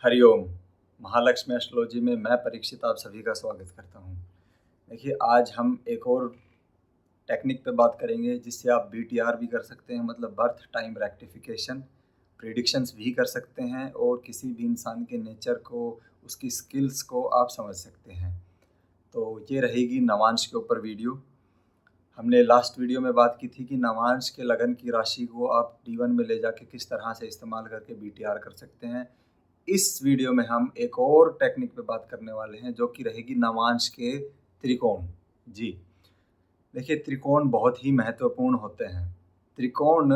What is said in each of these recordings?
Hariom. Mahalakshmi astrology में मैं परीक्षित आप सभी का स्वागत करता हूँ। देखिए, आज हम एक और टेक्निक पे बात करेंगे जिससे आप बीटीआर भी कर सकते हैं, मतलब बर्थ टाइम रेक्टिफिकेशन, प्रिडिक्शंस भी कर सकते हैं और किसी भी इंसान के नेचर को, उसकी स्किल्स को आप समझ सकते हैं। तो ये रहेगी नवांश के ऊपर वीडियो। हमने लास्ट वीडियो में बात की थी कि नवांश के लगन की राशि को आप D1 में ले जाके किस तरह से इस्तेमाल करके बीटीआर कर सकते हैं। इस वीडियो में हम एक और टेक्निक पे बात करने वाले हैं जो कि रहेगी नवांश के त्रिकोण। जी देखिए, त्रिकोण बहुत ही महत्वपूर्ण होते हैं। त्रिकोण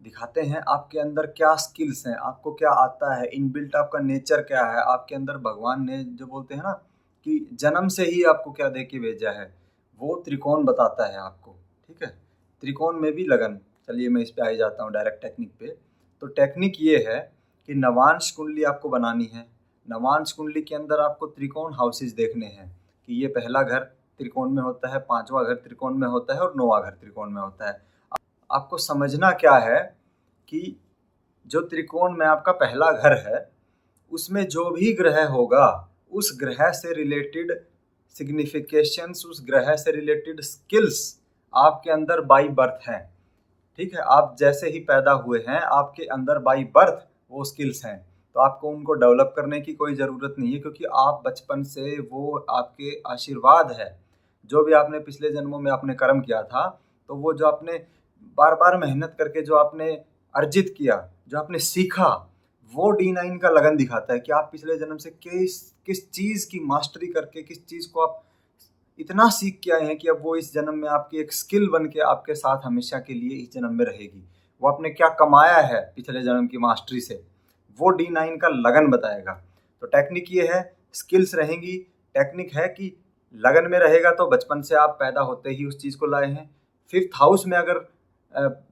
दिखाते हैं आपके अंदर क्या स्किल्स हैं, आपको क्या आता है, इनबिल्ट आपका नेचर क्या है, आपके अंदर भगवान ने जो बोलते हैं ना कि जन्म से ही आपको क्या दे के भेजा है, वो त्रिकोण बताता है आपको। ठीक है, त्रिकोण में भी लगन। चलिए मैं इस पे आ ही जाता हूँ डायरेक्ट टेक्निक पे। तो टेक्निक ये है कि नवांश कुंडली आपको बनानी है। नवांश कुंडली के अंदर आपको त्रिकोण हाउसेज देखने हैं कि ये पहला घर त्रिकोण में होता है, पांचवा घर त्रिकोण में होता है और नौवां घर त्रिकोण में होता है। आपको समझना क्या है कि जो त्रिकोण में आपका पहला घर है उसमें जो भी ग्रह होगा उस ग्रह से रिलेटेड सिग्निफिकेशंस, उस ग्रह से रिलेटेड स्किल्स आपके अंदर बाई बर्थ हैं। ठीक है, आप जैसे ही पैदा हुए हैं आपके अंदर बाई बर्थ वो स्किल्स हैं, तो आपको उनको डेवलप करने की कोई ज़रूरत नहीं है, क्योंकि आप बचपन से वो आपके आशीर्वाद है। जो भी आपने पिछले जन्मों में आपने कर्म किया था, तो वो जो आपने बार बार मेहनत करके जो आपने अर्जित किया, जो आपने सीखा, वो D9 का लगन दिखाता है कि आप पिछले जन्म से किस किस चीज़ की मास्टरी करके, किस चीज़ को आप इतना सीख के आए हैं कि अब वो इस जन्म में आपकी एक स्किल बन के आपके साथ हमेशा के लिए इस जन्म में रहेगी। वो आपने क्या कमाया है पिछले जन्म की मास्टरी से, वो D9 का लगन बताएगा। तो टेक्निक ये है, स्किल्स रहेंगी। टेक्निक है कि लगन में रहेगा तो बचपन से आप पैदा होते ही उस चीज़ को लाए हैं। 5th हाउस में अगर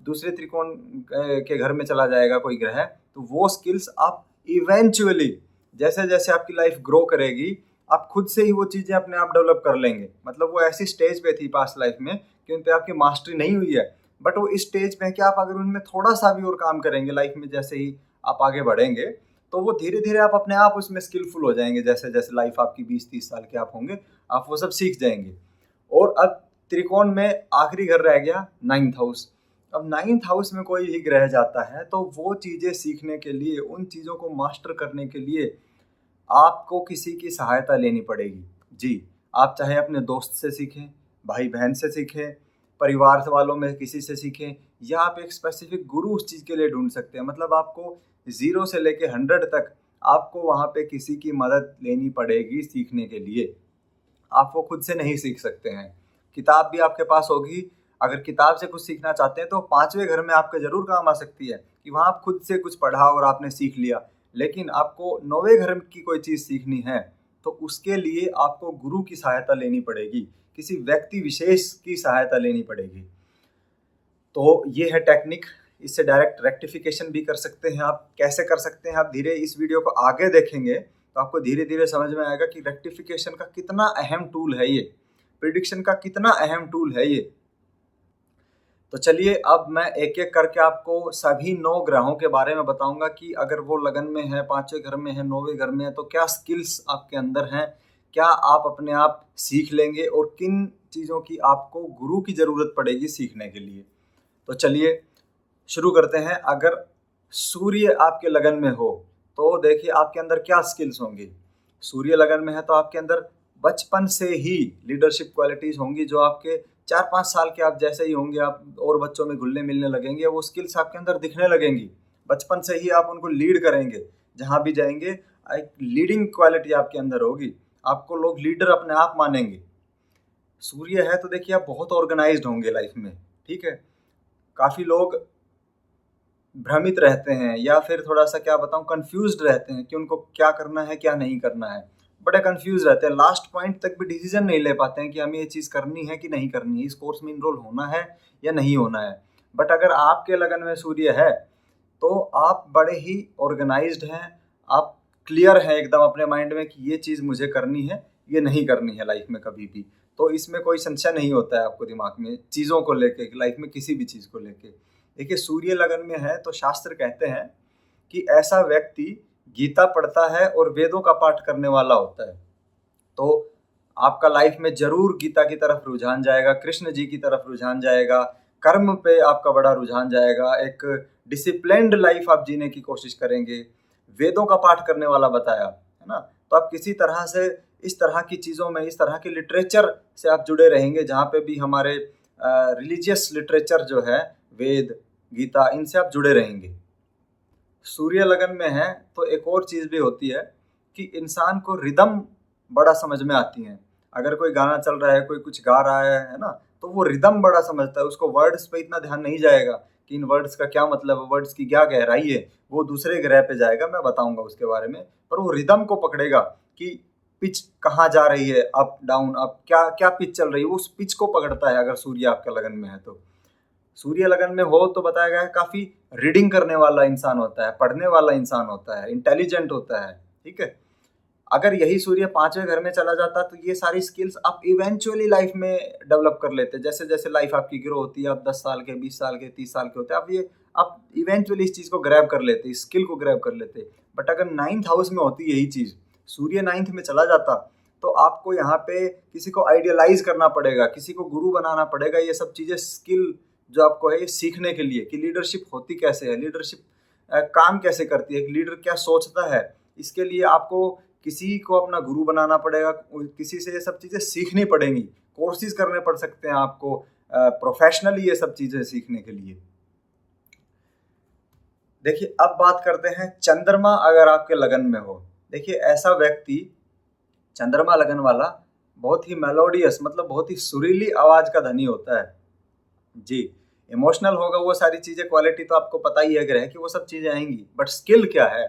दूसरे त्रिकोण के घर में चला जाएगा कोई ग्रह, तो वो स्किल्स आप इवेंचुअली जैसे जैसे आपकी लाइफ ग्रो करेगी आप खुद से ही वो चीज़ें अपने आप डेवलप कर लेंगे। मतलब वो ऐसी स्टेज पे थी पास्ट लाइफ में कि उन पे आपकी मास्टरी नहीं हुई है, बट वो इस स्टेज पे है कि आप अगर उनमें थोड़ा सा भी और काम करेंगे लाइफ में, जैसे ही आप आगे बढ़ेंगे तो वो धीरे धीरे आप अपने आप उसमें स्किलफुल हो जाएंगे। जैसे जैसे लाइफ आपकी 20-30 साल के आप होंगे, आप वो सब सीख जाएंगे। और अब त्रिकोण में आखिरी घर रह गया 9th हाउस। अब 9th हाउस में कोई भी ग्रह जाता है तो वो चीज़ें सीखने के लिए, उन चीज़ों को मास्टर करने के लिए आपको किसी की सहायता लेनी पड़ेगी। जी, आप चाहे अपने दोस्त से सीखें, भाई बहन से सीखें, परिवार वालों में किसी से सीखें, या आप एक स्पेसिफिक गुरु उस चीज़ के लिए ढूंढ सकते हैं। मतलब आपको 0 से लेके 100 तक आपको वहाँ पे किसी की मदद लेनी पड़ेगी सीखने के लिए। आप वो खुद से नहीं सीख सकते हैं। किताब भी आपके पास होगी, अगर किताब से कुछ सीखना चाहते हैं तो 5वें घर में आपके ज़रूर काम आ सकती है कि वहाँ आप खुद से कुछ पढ़ा और आपने सीख लिया। लेकिन आपको 9वें घर की कोई चीज़ सीखनी है तो उसके लिए आपको गुरु की सहायता लेनी पड़ेगी, किसी व्यक्ति विशेष की सहायता लेनी पड़ेगी। तो ये है टेक्निक, इससे डायरेक्ट रेक्टिफिकेशन भी कर सकते हैं आप। कैसे कर सकते हैं आप धीरे इस वीडियो को आगे देखेंगे तो आपको धीरे धीरे समझ में आएगा कि रेक्टिफिकेशन का कितना अहम टूल है ये, प्रिडिक्शन का कितना अहम टूल है ये। तो चलिए अब मैं एक एक करके आपको सभी 9 ग्रहों के बारे में बताऊंगा कि अगर वो लगन में है, 5वें घर में है, 9वें घर में है, तो क्या स्किल्स आपके अंदर हैं, क्या आप अपने आप सीख लेंगे और किन चीज़ों की आपको गुरु की ज़रूरत पड़ेगी सीखने के लिए। तो चलिए शुरू करते हैं। अगर सूर्य आपके लगन में हो तो देखिए आपके अंदर क्या स्किल्स होंगी। सूर्य लगन में है तो आपके अंदर बचपन से ही लीडरशिप क्वालिटीज होंगी, जो आपके 4-5 साल के आप जैसे ही होंगे आप और बच्चों में घुलने मिलने लगेंगे, वो स्किल्स आपके अंदर दिखने लगेंगी। बचपन से ही आप उनको लीड करेंगे, जहाँ भी जाएंगे एक लीडिंग क्वालिटी आपके अंदर होगी, आपको लोग लीडर अपने आप मानेंगे। सूर्य है तो देखिए आप बहुत ऑर्गेनाइज्ड होंगे लाइफ में। ठीक है, काफ़ी लोग भ्रमित रहते हैं या फिर थोड़ा सा क्या बताऊं कंफ्यूज्ड रहते हैं कि उनको क्या करना है क्या नहीं करना है। बड़े कंफ्यूज रहते हैं, लास्ट पॉइंट तक भी डिसीजन नहीं ले पाते हैं कि हमें ये चीज़ करनी है कि नहीं करनी है, इस कोर्स में इनरोल होना है या नहीं होना है। बट अगर आपके लगन में सूर्य है तो आप बड़े ही ऑर्गेनाइज्ड हैं, आप क्लियर हैं एकदम अपने माइंड में कि ये चीज़ मुझे करनी है, ये नहीं करनी है लाइफ में कभी भी। तो इसमें कोई संशय नहीं होता है आपको दिमाग में चीज़ों को लेके, लाइफ में किसी भी चीज़ को लेके। देखिए सूर्य लगन में है तो शास्त्र कहते हैं कि ऐसा व्यक्ति गीता पढ़ता है और वेदों का पाठ करने वाला होता है, तो आपका लाइफ में जरूर गीता की तरफ रुझान जाएगा, कृष्ण जी की तरफ रुझान जाएगा, कर्म पे आपका बड़ा रुझान जाएगा, एक डिसिप्लिन्ड लाइफ आप जीने की कोशिश करेंगे। वेदों का पाठ करने वाला बताया है ना, तो आप किसी तरह से इस तरह की चीज़ों में, इस तरह के लिटरेचर से आप जुड़े रहेंगे, जहाँ पे भी हमारे रिलीजियस लिटरेचर जो है, वेद, गीता, इनसे आप जुड़े रहेंगे। सूर्य लगन में है तो एक और चीज़ भी होती है कि इंसान को रिदम बड़ा समझ में आती है। अगर कोई गाना चल रहा है, कोई कुछ गा रहा है ना, तो वो रिदम बड़ा समझता है, उसको वर्ड्स पे इतना ध्यान नहीं जाएगा कि इन वर्ड्स का क्या मतलब है, वर्ड्स की क्या गहराई है, वो दूसरे ग्रह पे जाएगा, मैं बताऊंगा उसके बारे में। पर वो रिदम को पकड़ेगा कि पिच कहाँ जा रही है, अप डाउन, अप क्या क्या पिच चल रही है, वो उस पिच को पकड़ता है अगर सूर्य आपका लगन में है तो। सूर्य लगन में हो तो बताया गया है काफ़ी रीडिंग करने वाला इंसान होता है, पढ़ने वाला इंसान होता है, इंटेलिजेंट होता है, ठीक है। अगर यही सूर्य 5वें घर में चला जाता तो ये सारी स्किल्स आप इवेंचुअली लाइफ में डेवलप कर लेते। जैसे जैसे लाइफ आपकी ग्रो होती है, आप 10 साल के, 20 साल के, 30 साल के होते हैं, आप इवेंचुअली इस चीज़ को ग्रैब कर लेते, इस स्किल को ग्रैब कर लेते। बट अगर 9th हाउस में होती यही चीज़, सूर्य 9th में चला जाता, तो आपको यहाँ पे किसी को आइडियलाइज करना पड़ेगा, किसी को गुरु बनाना पड़ेगा, ये सब चीज़ें स्किल जो आपको है ये सीखने के लिए कि लीडरशिप होती कैसे है, लीडरशिप काम कैसे करती है, एक लीडर क्या सोचता है। इसके लिए आपको किसी को अपना गुरु बनाना पड़ेगा, किसी से ये सब चीज़ें सीखनी पड़ेंगी, कोर्सेज करने पड़ सकते हैं आपको प्रोफेशनली ये सब चीज़ें सीखने के लिए। देखिए अब बात करते हैं चंद्रमा अगर आपके लगन में हो। देखिए ऐसा व्यक्ति, चंद्रमा लगन वाला, बहुत ही मेलोडियस, मतलब बहुत ही सुरीली आवाज़ का धनी होता है जी। इमोशनल होगा, वो सारी चीज़ें, क्वालिटी तो आपको पता ही है ग्रह की, वो सब चीज़ें आएंगी। बट स्किल क्या है?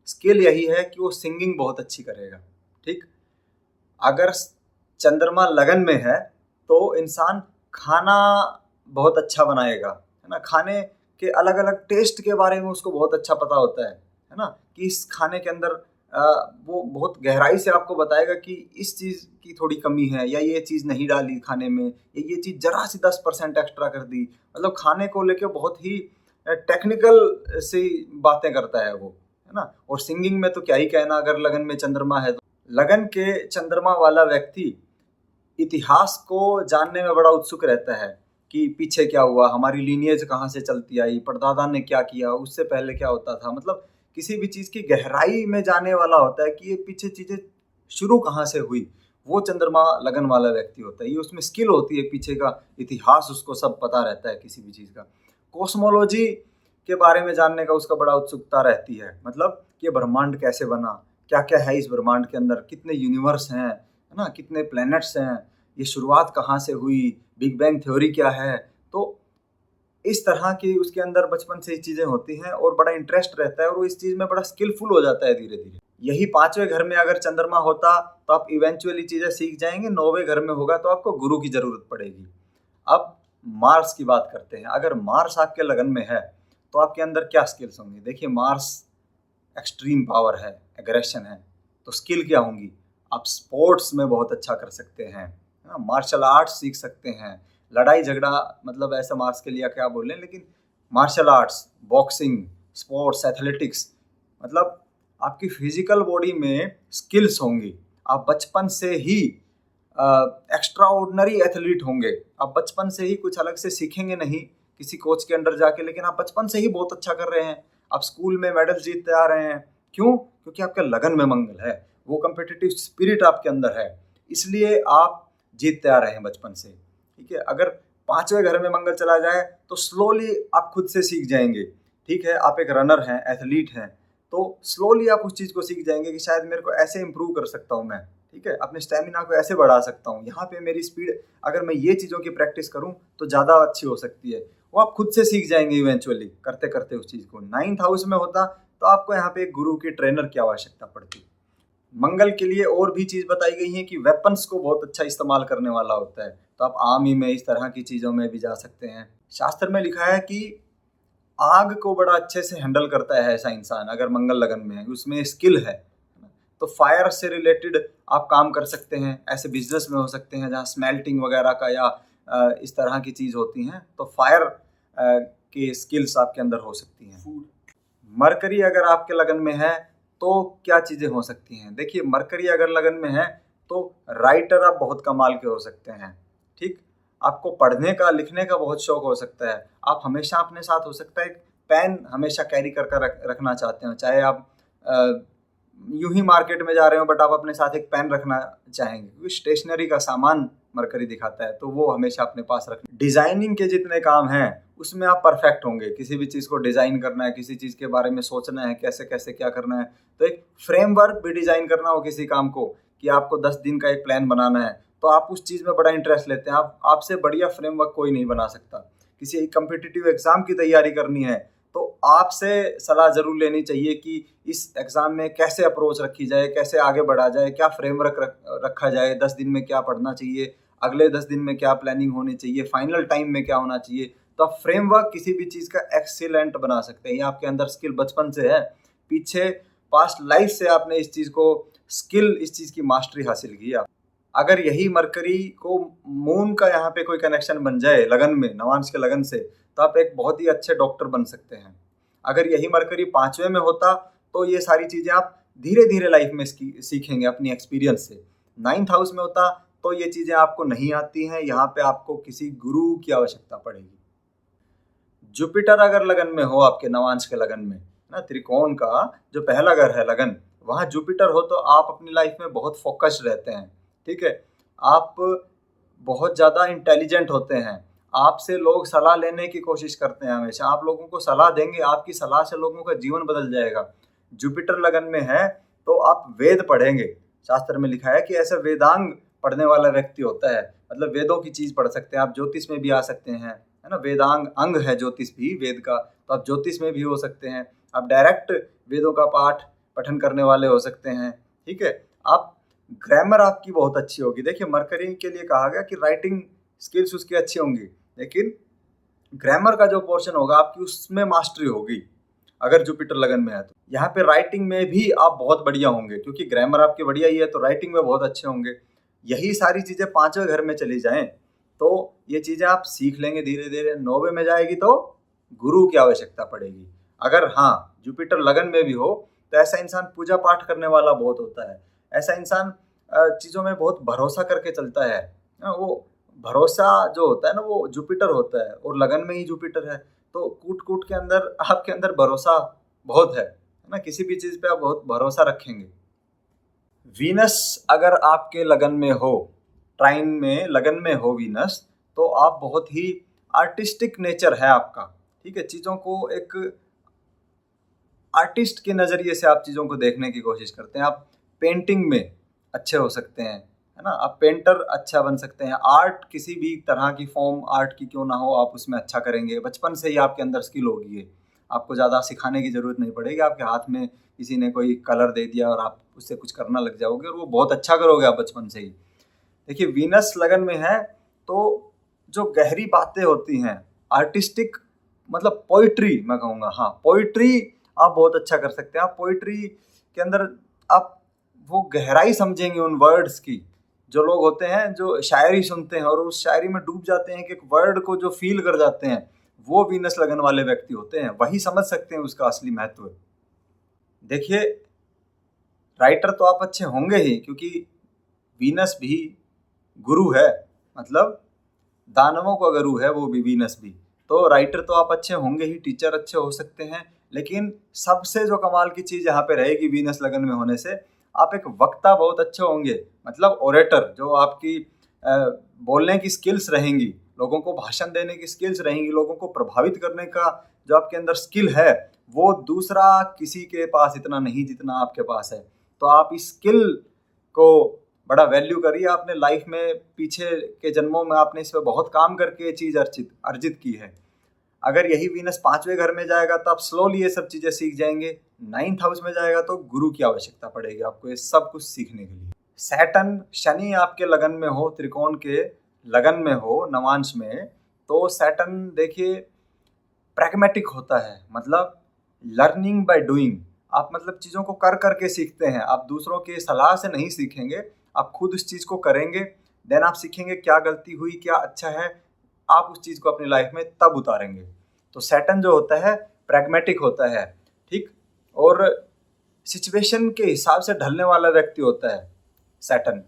स्किल यही है कि वो सिंगिंग बहुत अच्छी करेगा, ठीक। अगर चंद्रमा लगन में है तो इंसान खाना बहुत अच्छा बनाएगा, है ना। खाने के अलग अलग टेस्ट के बारे में उसको बहुत अच्छा पता होता है ना, कि इस खाने के अंदर वो बहुत गहराई से आपको बताएगा कि इस चीज़ की थोड़ी कमी है, या ये चीज़ नहीं डाली खाने में, या ये चीज़ जरा सी 10% एक्स्ट्रा कर दी। मतलब खाने को लेके बहुत ही टेक्निकल सी बातें करता है वो, है ना। और सिंगिंग में तो क्या ही कहना, अगर लगन में चंद्रमा है तो। लगन के चंद्रमा वाला व्यक्ति इतिहास को जानने में बड़ा उत्सुक रहता है कि पीछे क्या हुआ, हमारी लीनिएज कहाँ से चलती आई, परदादा ने क्या किया, उससे पहले क्या होता था। मतलब किसी भी चीज़ की गहराई में जाने वाला होता है कि ये पीछे चीज़ें शुरू कहाँ से हुई, वो चंद्रमा लगन वाला व्यक्ति होता है। ये उसमें स्किल होती है, पीछे का इतिहास उसको सब पता रहता है किसी भी चीज़ का। कॉस्मोलॉजी के बारे में जानने का उसका बड़ा उत्सुकता रहती है, मतलब कि ब्रह्मांड कैसे बना, क्या क्या है इस ब्रह्मांड के अंदर, कितने यूनिवर्स हैं, है ना, कितने प्लैनेट्स हैं, ये शुरुआत कहाँ से हुई, बिग बैंग थ्योरी क्या है। तो इस तरह की उसके अंदर बचपन से ही चीज़ें होती हैं और बड़ा इंटरेस्ट रहता है, और वो इस चीज़ में बड़ा स्किलफुल हो जाता है धीरे धीरे। यही 5वें घर में अगर चंद्रमा होता तो आप इवेंचुअली चीज़ें सीख जाएंगे। 9वें घर में होगा तो आपको गुरु की ज़रूरत पड़ेगी। अब मार्स की बात करते हैं। अगर मार्स आपके लगन में है तो आपके अंदर क्या स्किल्स होंगी? देखिए मार्स एक्सट्रीम पावर है, एग्रेशन है, तो स्किल क्या होंगी? आप स्पोर्ट्स में बहुत अच्छा कर सकते हैं, मार्शल आर्ट्स सीख सकते हैं, लड़ाई झगड़ा, मतलब ऐसा मार्स के लिए क्या बोलें, लेकिन martial arts, boxing, sports, athletics, मतलब आपकी फिजिकल बॉडी में स्किल्स होंगी। आप बचपन से ही एक्स्ट्रा ऑर्डिनरी एथलीट होंगे। आप बचपन से ही कुछ अलग से सीखेंगे नहीं किसी कोच के अंडर जाके, लेकिन आप बचपन से ही बहुत अच्छा कर रहे हैं, आप स्कूल में मेडल जीतते आ रहे हैं। क्यों? क्योंकि आपके लगन में मंगल है, वो कम्पिटिटिव स्पिरिट आपके अंदर है, इसलिए आप जीतते आ रहे हैं बचपन से, ठीक है। अगर 5वें घर में मंगल चला जाए तो स्लोली आप खुद से सीख जाएंगे, ठीक है। आप एक रनर हैं, एथलीट हैं, तो स्लोली आप उस चीज़ को सीख जाएंगे कि शायद मेरे को ऐसे इंप्रूव कर सकता हूँ मैं, ठीक है, अपने स्टेमिना को ऐसे बढ़ा सकता हूँ, यहाँ पे मेरी स्पीड, अगर मैं ये चीज़ों की प्रैक्टिस करूँ तो ज़्यादा अच्छी हो सकती है। वो आप खुद से सीख जाएंगे इवेंचुअली, करते करते उस चीज़ को। 9th हाउस में होता तो आपको यहाँ पे एक गुरु की, ट्रेनर की आवश्यकता पड़ती। मंगल के लिए और भी चीज़ बताई गई है कि वेपन्स को बहुत अच्छा इस्तेमाल करने वाला होता है, तो आप आर्मी में इस तरह की चीज़ों में भी जा सकते हैं। शास्त्र में लिखा है कि आग को बड़ा अच्छे से हैंडल करता है ऐसा इंसान, अगर मंगल लगन में है, उसमें स्किल है। तो फायर से रिलेटेड आप काम कर सकते हैं, ऐसे बिजनेस में हो सकते हैं जहाँ स्मेल्टिंग वगैरह का या इस तरह की चीज़ होती हैं, तो फायर के स्किल्स आपके अंदर हो सकती हैं। मरकरी अगर आपके लगन में है तो क्या चीज़ें हो सकती हैं। देखिए मरकरी अगर लगन में है तो राइटर आप बहुत कमाल के हो सकते हैं, ठीक। आपको पढ़ने का लिखने का बहुत शौक हो सकता है। आप हमेशा अपने साथ हो सकता है एक पेन हमेशा कैरी कर रखना चाहते हो, चाहे आप यूं ही मार्केट में जा रहे हो बट आप अपने साथ एक पेन रखना चाहेंगे, क्योंकि स्टेशनरी का सामान मरकरी दिखाता है तो वो हमेशा अपने पास रखना। डिजाइनिंग के जितने काम हैं उसमें आप परफेक्ट होंगे। किसी भी चीज़ को डिज़ाइन करना है, किसी चीज़ के बारे में सोचना है, कैसे कैसे क्या करना है, तो एक फ्रेमवर्क भी डिज़ाइन करना हो किसी काम को, कि आपको 10 दिन का एक प्लान बनाना है तो आप उस चीज़ में बड़ा इंटरेस्ट लेते हैं। आप आपसे बढ़िया फ्रेमवर्क कोई नहीं बना सकता। किसी एक कम्पिटिटिव एग्जाम की तैयारी करनी है तो आपसे सलाह जरूर लेनी चाहिए कि इस एग्जाम में कैसे अप्रोच रखी जाए, कैसे आगे बढ़ा जाए, क्या फ्रेमवर्क रखा जाए, 10 दिन में क्या पढ़ना चाहिए, अगले 10 दिन में क्या प्लानिंग होनी चाहिए, फाइनल टाइम में क्या होना चाहिए। तो आप फ्रेमवर्क किसी भी चीज़ का एक्सीलेंट बना सकते हैं। ये आपके अंदर स्किल बचपन से है, पीछे पास्ट लाइफ से आपने इस चीज़ को स्किल, इस चीज़ की मास्टरी हासिल की। आप अगर यही मरकरी को मून का यहाँ पे कोई कनेक्शन बन जाए लगन में, नवांश के लगन से, तो आप एक बहुत ही अच्छे डॉक्टर बन सकते हैं। अगर यही मरकरी 5वें में होता तो ये सारी चीज़ें आप धीरे धीरे लाइफ में सीखेंगे अपनी एक्सपीरियंस से। 9th हाउस में होता तो ये चीज़ें आपको नहीं आती हैं, यहाँ पे आपको किसी गुरु की आवश्यकता पड़ेगी। जुपिटर अगर लगन में हो आपके नवांश के लगन में ना, त्रिकोण का जो पहला घर है लगन, वहाँ जुपिटर हो तो आप अपनी लाइफ में बहुत फोकस्ड रहते हैं, ठीक है। आप बहुत ज़्यादा इंटेलिजेंट होते हैं, आपसे लोग सलाह लेने की कोशिश करते हैं हमेशा, आप लोगों को सलाह देंगे, आपकी सलाह से लोगों का जीवन बदल जाएगा। जुपिटर लगन में है तो आप वेद पढ़ेंगे। शास्त्र में लिखा है कि ऐसा वेदांग पढ़ने वाला व्यक्ति होता है, मतलब वेदों की चीज़ पढ़ सकते हैं। आप ज्योतिष में भी आ सकते हैं, है ना, वेदांग अंग है ज्योतिष भी वेद का, तो आप ज्योतिष में भी हो सकते हैं। आप डायरेक्ट वेदों का पाठ पठन करने वाले हो सकते हैं, ठीक है। आप ग्रामर आपकी बहुत अच्छी होगी। देखिए मरकरी के लिए कहा गया कि राइटिंग स्किल्स उसकी अच्छी होंगी, लेकिन ग्रामर का जो पोर्शन होगा आपकी उसमें मास्टरी होगी अगर जुपिटर लगन में है तो। यहाँ पे राइटिंग में भी आप बहुत बढ़िया होंगे, क्योंकि ग्रामर आपकी बढ़िया ही है तो राइटिंग में बहुत अच्छे होंगे। यही सारी चीज़ें 5वें घर में चली जाएं तो ये चीज़ें आप सीख लेंगे धीरे धीरे। 9वें में जाएगी तो गुरु की आवश्यकता पड़ेगी। अगर हाँ जुपिटर लगन में भी हो तो ऐसा इंसान पूजा पाठ करने वाला बहुत होता है। ऐसा इंसान चीज़ों में बहुत भरोसा करके चलता है। वो भरोसा जो होता है ना वो जुपिटर होता है, और लगन में ही जुपिटर है तो कूट कूट के अंदर आपके अंदर भरोसा बहुत है ना, किसी भी चीज़ पे आप बहुत भरोसा रखेंगे। वीनस अगर आपके लगन में हो, ट्राइन में लगन में हो वीनस, तो आप बहुत ही आर्टिस्टिक नेचर है आपका, ठीक है। चीज़ों को एक आर्टिस्ट के नज़रिए से आप चीज़ों को देखने की कोशिश करते हैं। आप पेंटिंग में अच्छे हो सकते हैं, है ना, आप पेंटर अच्छा बन सकते हैं। आर्ट किसी भी तरह की फॉर्म आर्ट की क्यों ना हो, आप उसमें अच्छा करेंगे। बचपन से ही आपके अंदर स्किल होगी ये, आपको ज़्यादा सिखाने की ज़रूरत नहीं पड़ेगी। आपके हाथ में किसी ने कोई कलर दे दिया और आप उससे कुछ करना लग जाओगे और वो बहुत अच्छा करोगे आप बचपन से ही। देखिए वीनस लगन में है तो जो गहरी बातें होती हैं, आर्टिस्टिक, मतलब पोइट्री मैं कहूँगा, हाँ पोइट्री आप बहुत अच्छा कर सकते हैं। आप पोइट्री के अंदर आप वो गहराई समझेंगे उन वर्ड्स की। जो लोग होते हैं जो शायरी सुनते हैं और उस शायरी में डूब जाते हैं कि एक वर्ड को जो फील कर जाते हैं, वो वीनस लगन वाले व्यक्ति होते हैं, वही समझ सकते हैं उसका असली महत्व। देखिए राइटर तो आप अच्छे होंगे ही, क्योंकि वीनस भी गुरु है, मतलब दानवों का गुरु है वो भी वीनस भी। तो राइटर तो आप अच्छे होंगे ही, टीचर अच्छे हो सकते हैं, लेकिन सबसे जो कमाल की चीज़ यहाँ पे रहेगी वीनस लगन में होने से, आप एक वक्ता बहुत अच्छे होंगे, मतलब ओरेटर। जो आपकी बोलने की स्किल्स रहेंगी, लोगों को भाषण देने की स्किल्स रहेंगी, लोगों को प्रभावित करने का जो आपके अंदर स्किल है, वो दूसरा किसी के पास इतना नहीं जितना आपके पास है। तो आप इस स्किल को बड़ा वैल्यू करिए। आपने लाइफ में पीछे के जन्मों में आपने इस पर बहुत काम करके ये चीज़ अर्जित की है। अगर यही वीनस 5वें घर में जाएगा तो आप स्लोली ये सब चीज़ें सीख जाएंगे। 9th हाउस में जाएगा तो गुरु की आवश्यकता पड़ेगी आपको ये सब कुछ सीखने के लिए। सैटर्न शनि आपके लगन में हो, त्रिकोण के लगन में हो, नवांश में, तो सैटर्न देखिए प्रैग्मेटिक होता है, मतलब लर्निंग बाय डूइंग। आप मतलब चीज़ों को कर करके सीखते हैं, आप दूसरों के सलाह से नहीं सीखेंगे, आप खुद उस चीज़ को करेंगे, देन आप सीखेंगे क्या गलती हुई क्या अच्छा है, आप उस चीज़ को अपनी लाइफ में तब उतारेंगे। तो सैटर्न जो होता है प्रैग्मेटिक होता है, ठीक। और सिचुएशन के हिसाब से ढलने वाला व्यक्ति होता है सैटर्न।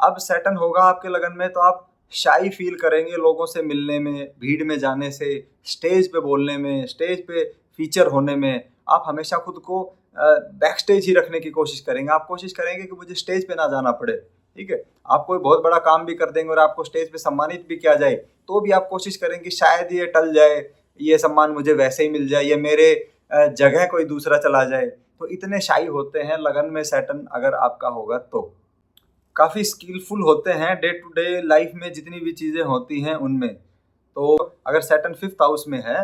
अब सैटर्न होगा आपके लगन में तो आप शाई फील करेंगे लोगों से मिलने में, भीड़ में जाने से, स्टेज पे बोलने में, स्टेज पे फीचर होने में। आप हमेशा खुद को बैक स्टेज ही रखने की कोशिश करेंगे। आप कोशिश करेंगे कि मुझे स्टेज पे ना जाना पड़े, ठीक है। आप कोई बहुत बड़ा काम भी कर देंगे और आपको स्टेज पे सम्मानित भी किया जाए तो भी आप कोशिश करेंगे शायद ये टल जाए, ये सम्मान मुझे वैसे ही मिल जाए, या मेरे जगह कोई दूसरा चला जाए। तो इतने शाई होते हैं लगन में सैटर्न अगर आपका होगा तो। काफ़ी स्किलफुल होते हैं डे टू डे लाइफ में जितनी भी चीज़ें होती हैं उनमें। तो अगर सैटर्न 5th हाउस में है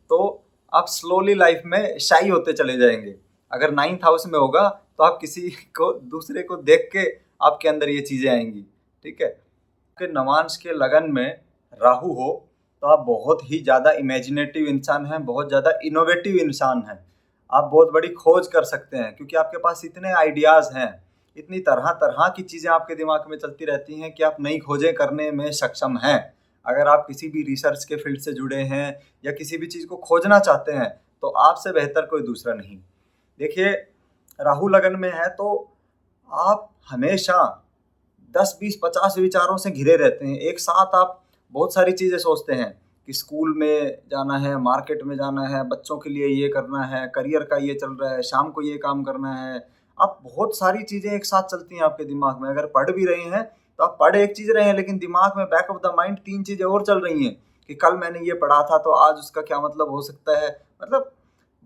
तो आप स्लोली लाइफ में शाई होते चले जाएंगे। अगर 9th हाउस में होगा तो आप किसी को दूसरे को देख के आपके अंदर ये चीज़ें आएंगी, ठीक है। आपके नवांश के लगन में राहु हो तो आप बहुत ही ज़्यादा इमेजिनेटिव इंसान हैं, बहुत ज़्यादा इनोवेटिव इंसान हैं। आप बहुत बड़ी खोज कर सकते हैं क्योंकि आपके पास इतने आइडियाज़ हैं, इतनी तरह तरह की चीज़ें आपके दिमाग में चलती रहती हैं कि आप नई खोजें करने में सक्षम हैं। अगर आप किसी भी रिसर्च के फील्ड से जुड़े हैं या किसी भी चीज़ को खोजना चाहते हैं तो आपसे बेहतर कोई दूसरा नहीं। देखिए, राहु लगन में है तो आप हमेशा 10, 20, 50 विचारों से घिरे रहते हैं। एक साथ आप बहुत सारी चीज़ें सोचते हैं कि स्कूल में जाना है, मार्केट में जाना है, बच्चों के लिए ये करना है, करियर का ये चल रहा है, शाम को ये काम करना है। आप बहुत सारी चीज़ें एक साथ चलती हैं आपके दिमाग में। अगर पढ़ भी रहे हैं तो आप पढ़ एक चीज़ रहे हैं लेकिन दिमाग में बैक ऑफ द माइंड 3 चीज़ें और चल रही हैं कि कल मैंने ये पढ़ा था तो आज उसका क्या मतलब हो सकता है। मतलब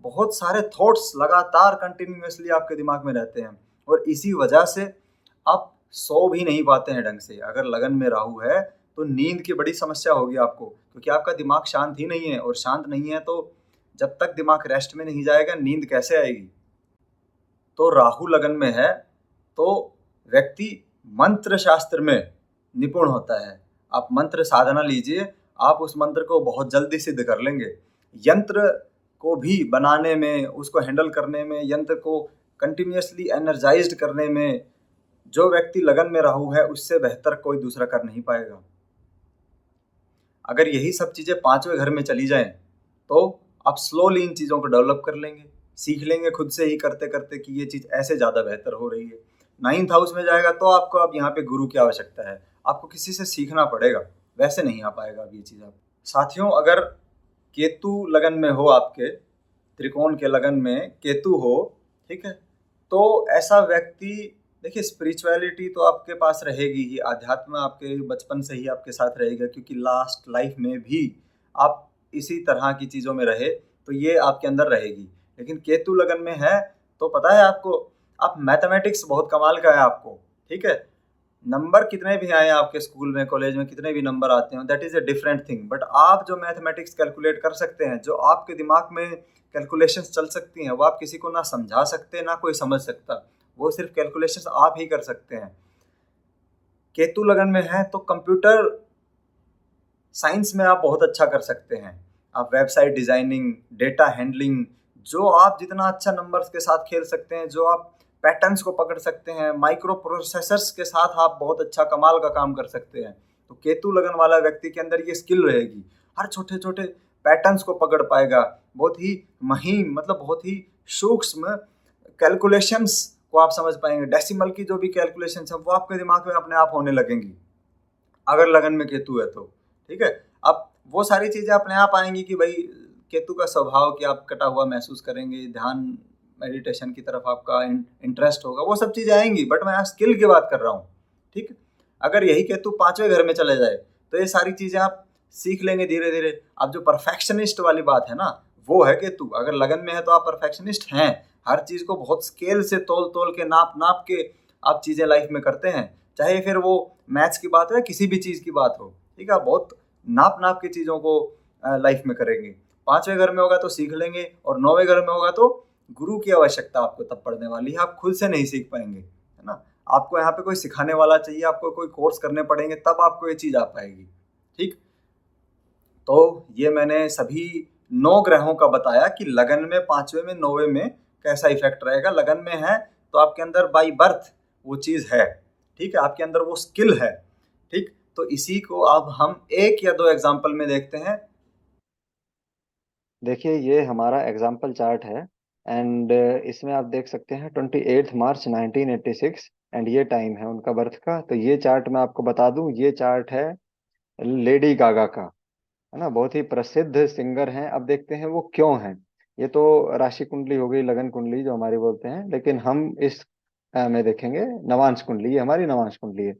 बहुत सारे थॉट्स लगातार कंटिन्यूअसली आपके दिमाग में रहते हैं और इसी वजह से आप सो भी नहीं पाते हैं ढंग से। अगर लगन में राहु है तो नींद की बड़ी समस्या होगी आपको क्योंकि आपका दिमाग शांत ही नहीं है, और शांत नहीं है तो जब तक दिमाग रेस्ट में नहीं जाएगा नींद कैसे आएगी। तो राहु लगन में है तो व्यक्ति मंत्र शास्त्र में निपुण होता है। आप मंत्र साधना लीजिए, आप उस मंत्र को बहुत जल्दी सिद्ध कर लेंगे। यंत्र को भी बनाने में, उसको हैंडल करने में, यंत्र को कंटिन्यूअसली एनर्जाइज्ड करने में जो व्यक्ति लगन में राहु है उससे बेहतर कोई दूसरा कर नहीं पाएगा। अगर यही सब चीज़ें 5वें घर में चली जाएं तो आप स्लोली इन चीज़ों को डेवलप कर लेंगे, सीख लेंगे खुद से ही करते करते कि ये चीज़ ऐसे ज़्यादा बेहतर हो रही है। 9th हाउस में जाएगा तो आपको अब यहाँ पे गुरु की आवश्यकता है, आपको किसी से सीखना पड़ेगा, वैसे नहीं आ पाएगा अब ये चीज़। आप साथियों, अगर केतु लगन में हो, आपके त्रिकोण के लगन में केतु हो, ठीक है, तो ऐसा व्यक्ति, देखिए स्पिरिचुअलिटी तो आपके पास रहेगी ही, आध्यात्म आपके बचपन से ही आपके साथ रहेगा क्योंकि लास्ट लाइफ में भी आप इसी तरह की चीज़ों में रहे तो ये आपके अंदर रहेगी। लेकिन केतु लगन में है तो पता है आपको, आप मैथमेटिक्स बहुत कमाल का है आपको, ठीक है। नंबर कितने भी आए आपके स्कूल में, कॉलेज में कितने भी नंबर आते हैं, that is a different thing. But आप जो मैथमेटिक्स कैलकुलेट कर सकते हैं, जो आपके दिमाग में कैलकुलेशंस चल सकती हैं, वो आप किसी को ना समझा सकते ना कोई समझ सकता, वो सिर्फ कैलकुलेशंस आप ही कर सकते हैं। केतु लगन में है तो कंप्यूटर साइंस में आप बहुत अच्छा कर सकते हैं। आप वेबसाइट डिज़ाइनिंग, डेटा हैंडलिंग, जो आप जितना अच्छा नंबर्स के साथ खेल सकते हैं, जो आप पैटर्न्स को पकड़ सकते हैं, माइक्रो प्रोसेसर्स के साथ आप बहुत अच्छा कमाल का काम कर सकते हैं। तो केतु लगन वाला व्यक्ति के अंदर ये स्किल रहेगी, हर छोटे छोटे पैटर्न्स को पकड़ पाएगा, बहुत ही महीन, मतलब बहुत ही सूक्ष्म कैलकुलेशंस को आप समझ पाएंगे। डेसिमल की जो भी कैलकुलेशंस हैं वो आपके दिमाग में अपने आप होने लगेंगी अगर लगन में केतु है तो, ठीक है। अब वो सारी चीज़ें अपने आप आएंगी कि भाई केतु का स्वभाव कि आप कटा हुआ महसूस करेंगे, ध्यान मेडिटेशन की तरफ आपका इंटरेस्ट होगा, वो सब चीज़ें आएंगी। बट मैं यहाँ स्किल की बात कर रहा हूँ, ठीक है। अगर यही केतु 5वें घर में चले जाए तो ये सारी चीज़ें आप सीख लेंगे धीरे धीरे। अब जो परफेक्शनिस्ट वाली बात है ना, वो है केतु। अगर लगन में है तो आप परफेक्शनिस्ट हैं, हर चीज़ को बहुत स्केल से तोल तोल के, नाप नाप के आप चीज़ें लाइफ में करते हैं, चाहे फिर वो मैथ्स की बात हो या किसी भी चीज़ की बात हो, ठीक है। बहुत नाप नाप की चीज़ों को लाइफ में करेंगे। 5वें घर में होगा तो सीख लेंगे, और 9वें घर में होगा तो गुरु की आवश्यकता आपको तब पड़ने वाली है, आप खुद से नहीं सीख पाएंगे, है ना। आपको यहाँ पे कोई सिखाने वाला चाहिए, आपको कोई कोर्स करने पड़ेंगे तब आपको ये चीज़ आ पाएगी, ठीक। तो ये मैंने सभी 9 ग्रहों का बताया कि लगन में 5वें में 9वें में कैसा इफेक्ट रहेगा। लगन में है तो आपके अंदर बाई बर्थ वो चीज़ है, ठीक है, आपके अंदर वो स्किल है, ठीक। तो इसी को अब हम 1 या 2 एग्जाम्पल में देखते हैं। देखिए, ये हमारा एग्जाम्पल चार्ट है एंड इसमें आप देख सकते हैं 28 मार्च 1986, एंड ये टाइम है उनका बर्थ का। तो ये चार्ट मैं आपको बता दूं, ये चार्ट है लेडी गागा का, है ना, बहुत ही प्रसिद्ध सिंगर हैं। अब देखते हैं वो क्यों हैं। ये तो राशि कुंडली हो गई, लगन कुंडली जो हमारी बोलते हैं, लेकिन हम इस में देखेंगे नवांश कुंडली। ये हमारी नवांश कुंडली है।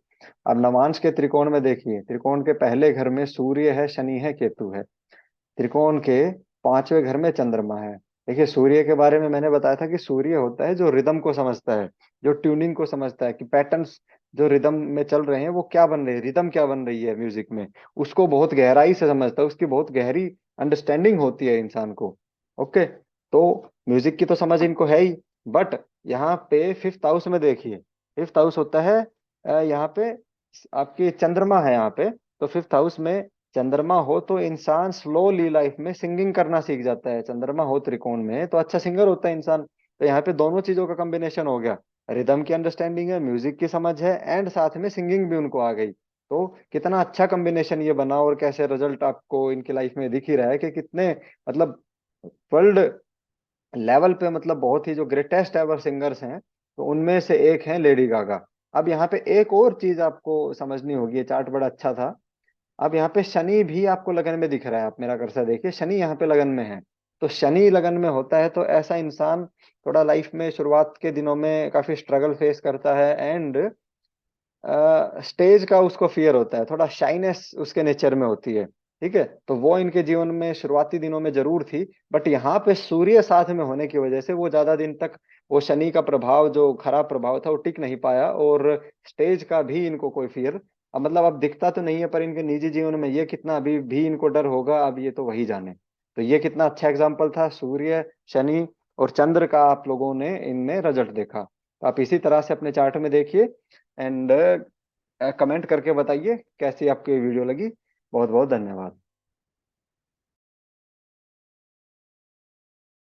अब नवांश के त्रिकोण में देखिए, त्रिकोण के पहले घर में सूर्य है, शनि है, केतु है। त्रिकोण के पांचवें घर में चंद्रमा है। देखिए, सूर्य के बारे में मैंने बताया था कि सूर्य होता है जो रिदम को समझता है, जो ट्यूनिंग को समझता है, कि पैटर्न्स जो रिदम में चल रहे हैं वो क्या बन रहे हैं, रिदम क्या बन रही है म्यूजिक में, उसको बहुत गहराई से समझता है, उसकी बहुत गहरी अंडरस्टैंडिंग होती है इंसान को। ओके, तो म्यूजिक की तो समझ इनको है ही, बट यहाँ पे फिफ्थ हाउस में देखिए, फिफ्थ हाउस होता है यहाँ पे आपकी चंद्रमा है यहाँ पे। तो फिफ्थ हाउस में चंद्रमा हो तो इंसान स्लोली लाइफ में सिंगिंग करना सीख जाता है। चंद्रमा हो त्रिकोण में तो अच्छा सिंगर होता है इंसान। तो यहाँ पे दोनों चीजों का कॉम्बिनेशन हो गया, रिदम की अंडरस्टैंडिंग है, म्यूजिक की समझ है, एंड साथ में सिंगिंग भी उनको आ गई। तो कितना अच्छा कॉम्बिनेशन ये बना, और कैसे रिजल्ट आपको इनकी लाइफ में दिख ही रहा है कि कितने मतलब वर्ल्ड लेवल पे, मतलब बहुत ही जो ग्रेटेस्ट एवर सिंगर्स हैं, तो उनमें से एक है लेडी गागा। अब यहाँ पे एक और चीज आपको समझनी होगी, ये चार्ट बड़ा अच्छा था। अब यहाँ पे शनि भी आपको लगन में दिख रहा है, आप मेरा कर्सर देखिए, शनि यहाँ पे लगन में है। तो शनि लगन में होता है तो ऐसा इंसान थोड़ा लाइफ में शुरुआत के दिनों में काफी स्ट्रगल फेस करता है, एंड स्टेज का उसको फियर होता है, थोड़ा शाइनेस उसके नेचर में होती है। ठीक है, तो वो इनके जीवन में शुरुआती दिनों में जरूर थी, बट यहाँ पे सूर्य साथ में होने की वजह से वो ज्यादा दिन तक वो शनि का प्रभाव, जो खराब प्रभाव था, वो टिक नहीं पाया, और स्टेज का भी इनको कोई फियर, अब दिखता तो नहीं है, पर इनके निजी जीवन में ये कितना अभी भी इनको डर होगा, अब ये तो वही जाने। तो ये कितना अच्छा एग्जाम्पल था, सूर्य, शनि और चंद्र का आप लोगों ने इनमें रिजल्ट देखा। तो आप इसी तरह से अपने चार्ट में देखिए, एंड कमेंट करके बताइए कैसी आपकी वीडियो लगी। बहुत बहुत धन्यवाद।